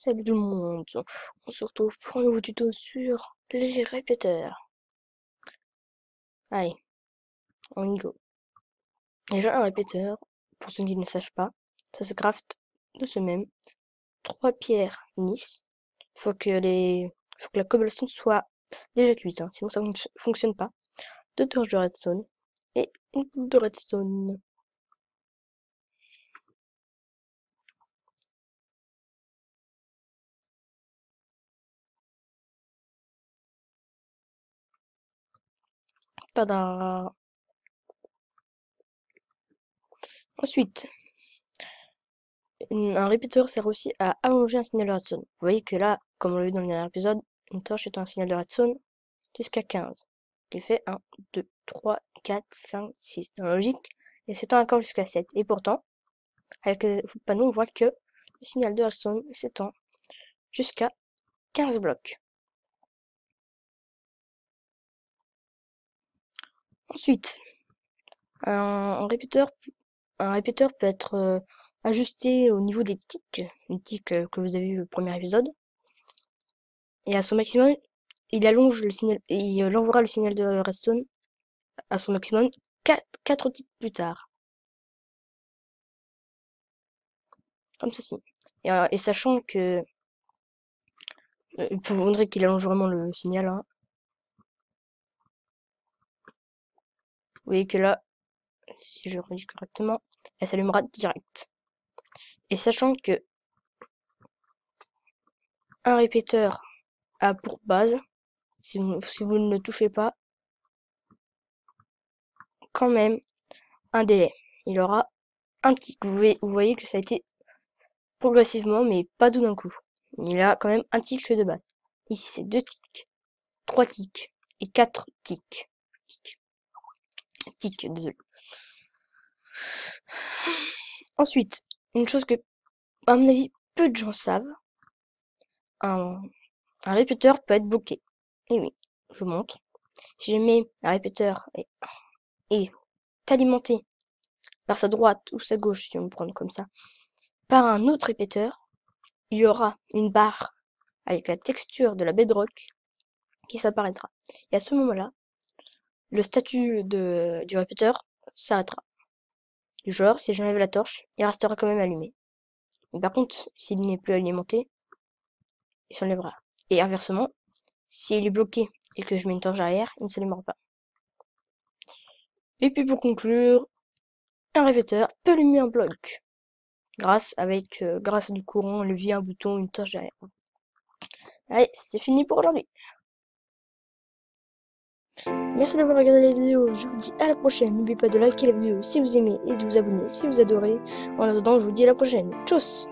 Salut tout le monde, on se retrouve pour un nouveau tuto sur les répéteurs. Allez, on y go. Déjà un répéteur, pour ceux qui ne sachent pas, ça se craft de ce même. 3 pierres Nice. Faut que la cobblestone soit déjà cuite, hein, sinon ça ne fonctionne pas. 2 torches de redstone et une boule de redstone. Tada! Ensuite, un répéteur sert aussi à allonger un signal de redstone. Vous voyez que là, comme on l'a vu dans le dernier épisode, une torche est un signal de redstone jusqu'à 15. Qui fait 1, 2, 3, 4, 5, 6 dans la logique, et s'étend encore jusqu'à 7. Et pourtant, avec les panneaux, on voit que le signal de redstone s'étend jusqu'à 15 blocs. Ensuite, un répéteur, un répéteur peut être ajusté au niveau des tics, les tics que vous avez vu au premier épisode. Et à son maximum, il allonge le signal, et il enverra le signal de redstone à son maximum 4 tics plus tard. Comme ceci. Et sachant que vous voudrez qu'il allonge vraiment le signal, hein. Vous voyez que là, si je réduis correctement, elle s'allumera direct. Et sachant que un répéteur a pour base, si vous ne le touchez pas, quand même un délai. Il aura un tic. Vous voyez que ça a été progressivement, mais pas tout d'un coup. Il a quand même un tic de base. Ici, c'est 2 tics, 3 tics et 4 tics. Désolé. Ensuite, une chose que, à mon avis, peu de gens savent, un répéteur peut être bloqué. Et oui, je vous montre. Si jamais un répéteur est alimenté par sa droite ou sa gauche, si on le prend comme ça, par un autre répéteur, il y aura une barre avec la texture de la bedrock qui s'apparaîtra. Et à ce moment-là, le statut du répéteur s'arrêtera. Du genre, si j'enlève la torche, il restera quand même allumé. Mais par contre, s'il n'est plus alimenté, il s'enlèvera. Et inversement, s'il est bloqué et que je mets une torche derrière, il ne s'allumera pas. Et puis pour conclure, un répéteur peut allumer un bloc grâce à du courant, un levier, un bouton, une torche derrière. Allez, c'est fini pour aujourd'hui. Merci d'avoir regardé la vidéo, je vous dis à la prochaine. N'oubliez pas de liker la vidéo si vous aimez et de vous abonner si vous adorez. En attendant, je vous dis à la prochaine. Tchuss!